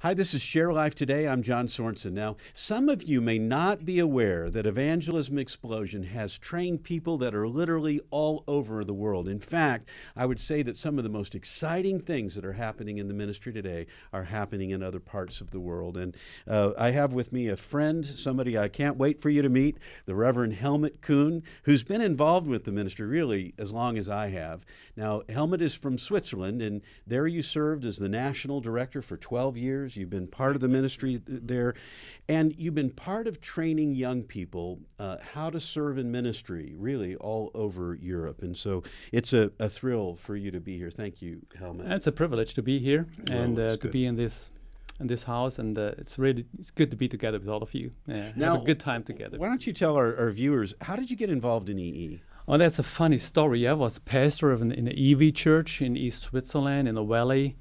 Hi, this is Share Life Today. I'm John Sorensen. Now, some of you may not be aware that Evangelism Explosion has trained people that are literally all over the world. In fact, I would say that some of the most exciting things that are happening in the ministry today are happening in other parts of the world. And I have with me a friend, somebody I can't wait for you to meet, the Reverend Helmut Khun, who's been involved with the ministry really as long as I have. Now, Helmut is from Switzerland, and there you served as the national director for 12 years. You've been part of the ministry there, and you've been part of training young people how to serve in ministry, really all over Europe. And so it's a thrill for you to be here. Thank you, Helmut. It's a privilege to be here and to good. be in this house, and it's good to be together with all of you. Now, have a good time together. Why don't you tell our viewers, how did you get involved in EE? Oh, that's a funny story. I was a pastor in an EV church in East Switzerland in the valley.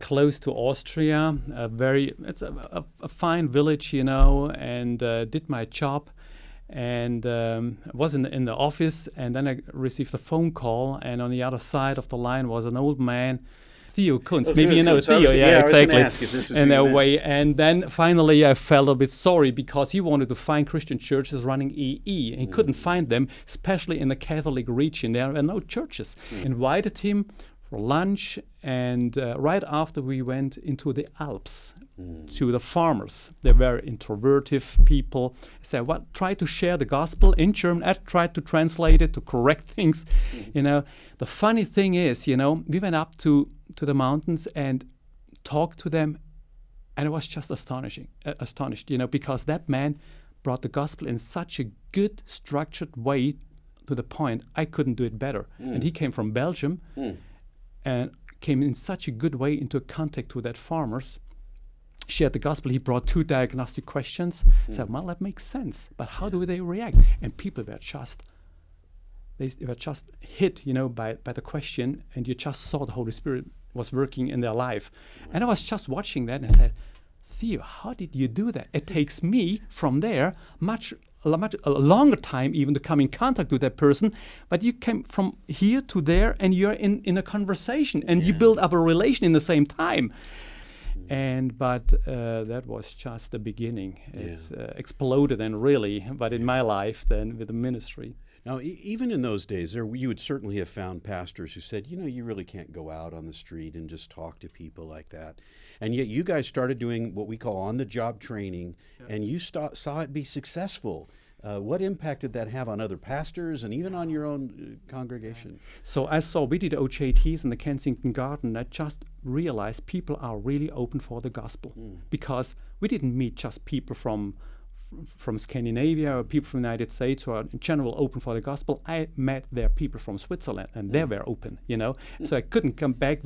Close to Austria, it's a fine village, and did my job, and was in the office, and then I received a phone call, and on the other side of the line was an old man, Khun. Maybe you know Theo, exactly. In that way, and then finally I felt a bit sorry because he wanted to find Christian churches running EE, and he couldn't find them, especially in the Catholic region. There are no churches. Invited him for lunch, and right after we went into the Alps to the farmers. They were introverted people. I said, well, try to share the gospel in German. I tried to translate it to correct things. The funny thing is, we went up to the mountains and talked to them, and I was just astonished, because that man brought the gospel in such a good, structured way to the point I couldn't do it better. And he came from Belgium, and came in such a good way into contact with that farmers, shared the gospel. He brought 2 diagnostic questions. Said, well, that makes sense, but how do they react? And people were just, they were just hit, by the question, and you just saw the Holy Spirit was working in their life. And I was just watching that, and I said, Theo, how did you do that? It takes me from there a longer time even to come in contact with that person, but you came from here to there, and you're in a conversation, and you build up a relation in the same time. But that was just the beginning. It's exploded, and really, but in my life then with the ministry. Now, even in those days, you would certainly have found pastors who said, you really can't go out on the street and just talk to people like that. And yet you guys started doing what we call on-the-job training, and you saw it be successful. What impact did that have on other pastors and even on your own congregation? So we did OJTs in the Kensington Garden. I just realized people are really open for the gospel, because we didn't meet just people from Scandinavia or people from the United States who are in general open for the gospel. I met there people from Switzerland, and they were open, So I couldn't come back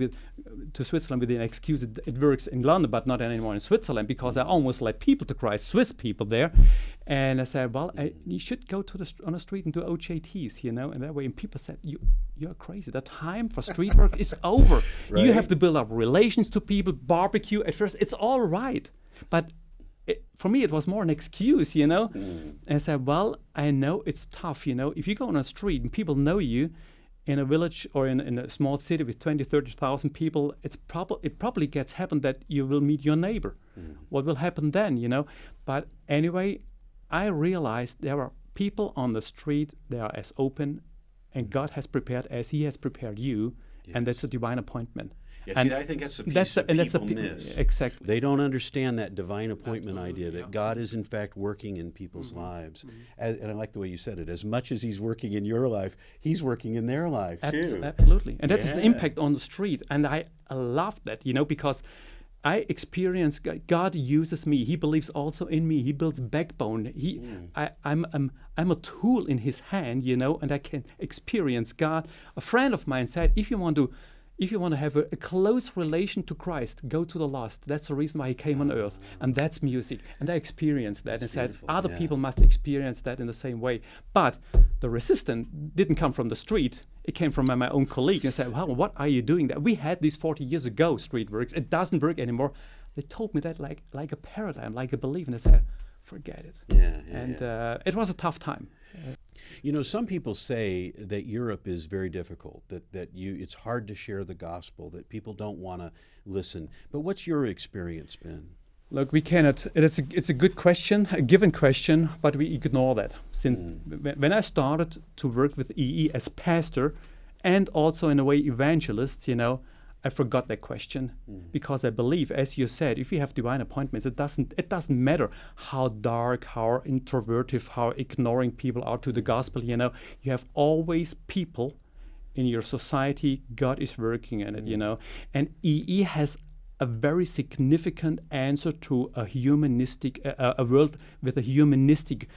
to Switzerland with an excuse it works in London but not anymore in Switzerland, because I almost led people to Christ, Swiss people there. And I said, well, you should go on the street and do OJTs, and that way. And people said, you're crazy. The time for street work is over. Right. You have to build up relations to people, barbecue. At first, it's all right. But for me, it was more an excuse, And I said, well, I know it's tough, If you go on a street and people know you in a village or in a small city with 20, 30,000 people, it probably gets happen that you will meet your neighbor. What will happen then, But anyway, I realized there are people on the street, they are as open, and God has prepared as He has prepared you, and that's a divine appointment. Yeah, see, I think that's the piece that people miss. Exactly. They don't understand that divine appointment idea, that God is in fact working in people's lives. And I like the way you said it. As much as He's working in your life, He's working in their life too. Absolutely. And that's the impact on the street. And I love that, because I experience God uses me. He believes also in me. He builds backbone. I'm a tool in His hand, and I can experience God. A friend of mine said, if you want to have a close relation to Christ, go to the lost. That's the reason why He came on earth. And that's music. And I experienced that. And said other people must experience that in the same way. But the resistance didn't come from the street. It came from my own colleague. And said, well, what are you doing that? We had this 40 years ago, street works. It doesn't work anymore. They told me that like a paradigm, like a belief. And I said, forget it. And it was a tough time. You know, some people say that Europe is very difficult, that it's hard to share the gospel, that people don't want to listen. But what's your experience been? Look, we cannot. It's a good question, a given question, but we ignore that. Since when I started to work with EE as pastor, and also in a way evangelist, I forgot that question because I believe, as you said, if you have divine appointments, it doesn't matter how dark, how introverted, how ignoring people are to the gospel. You have always people in your society. God is working in it. And EE has a very significant answer to a humanistic, a world with a humanistic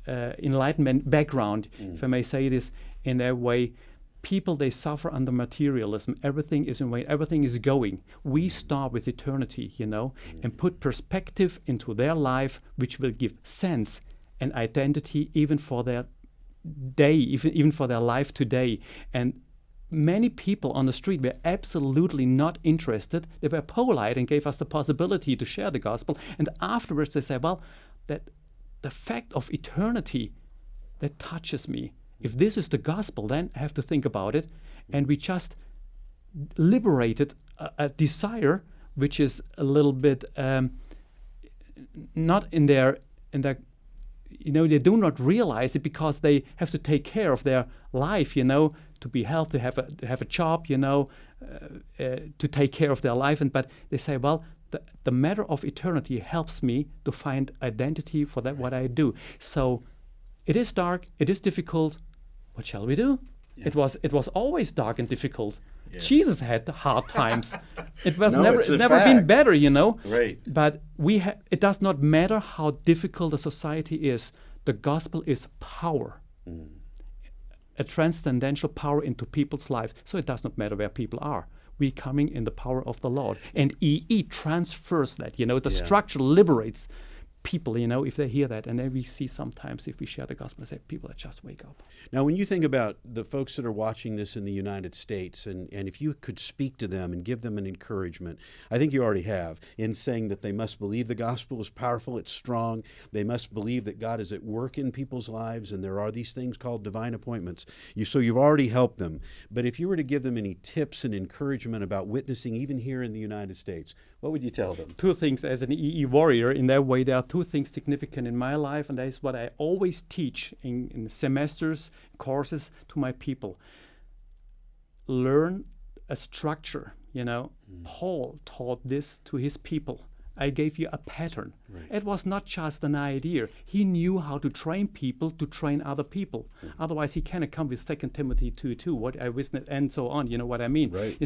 enlightenment background, if I may say this in that way. People, they suffer under materialism. Everything is in way, everything is going. We start with eternity, and put perspective into their life, which will give sense and identity even for their day, even for their life today. And many people on the street were absolutely not interested. They were polite and gave us the possibility to share the gospel. And afterwards they say, well, that the fact of eternity, that touches me. If this is the gospel, then I have to think about it. And we just liberated a desire which is a little bit not in their they do not realize it because they have to take care of their life, to be healthy, have a job, to take care of their life. But they say, well, the matter of eternity helps me to find identity for that what I do. So it is dark, it is difficult. What shall we do? Yeah. It was always dark and difficult. Yes. Jesus had hard times. It was never been better, Right. But it does not matter how difficult a society is. The gospel is power, a transcendental power into people's life. So it does not matter where people are. We're coming in the power of the Lord, and EE transfers that. The structure liberates people, if they hear that. And then we see sometimes if we share the gospel, I say people that just wake up. Now, when you think about the folks that are watching this in the United States, and if you could speak to them and give them an encouragement, I think you already have, in saying that they must believe the gospel is powerful, it's strong. They must believe that God is at work in people's lives, and there are these things called divine appointments. So you've already helped them. But if you were to give them any tips and encouragement about witnessing, even here in the United States, what would you tell them? Two things. As an EE warrior, in that way, there are two things significant in my life, and that is what I always teach in semesters, courses to my people. Learn a structure. Paul taught this to his people. I gave you a pattern. Right. It was not just an idea. He knew how to train people to train other people. Otherwise, he cannot come with 2 Timothy 2:2, what I witnessed, and so on. You know what I mean? Right.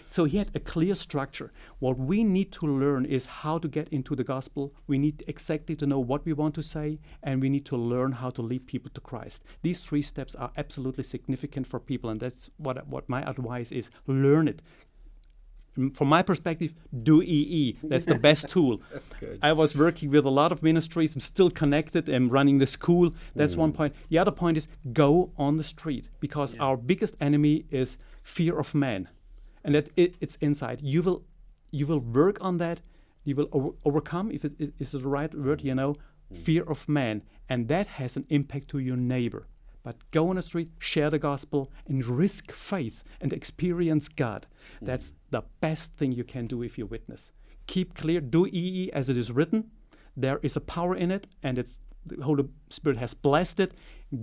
So he had a clear structure. What we need to learn is how to get into the gospel. We need exactly to know what we want to say, and we need to learn how to lead people to Christ. These 3 steps are absolutely significant for people, and that's what my advice is. Learn it. From my perspective, do EE. That's the best tool. I was working with a lot of ministries. I'm still connected. I'm running the school. That's one point. The other point is go on the street, because our biggest enemy is fear of man, and that it's inside. You will work on that. You will overcome, if it is the right word, fear of man, and that has an impact to your neighbor. But go on the street, share the gospel, and risk faith and experience God. That's the best thing you can do if you witness. Keep clear, do EE as it is written. There is a power in it, and the Holy Spirit has blessed it.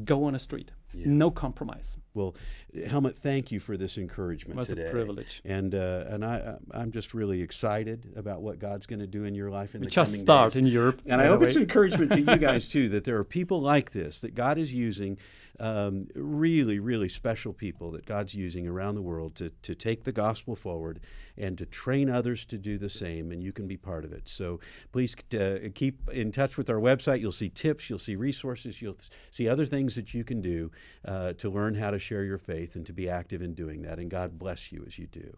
Go on the street. Yeah. No compromise. Well, Helmut, thank you for this encouragement today. It was a privilege. And I'm just really excited about what God's going to do in your life in the coming days. We just start in Europe. And I hope it's encouragement to you guys, too, that there are people like this, that God is using, really, really special people that God's using around the world to take the gospel forward and to train others to do the same, and you can be part of it. So please keep in touch with our website. You'll see tips, you'll see resources, you'll see other things that you can do to learn how to share your faith and to be active in doing that. And God bless you as you do.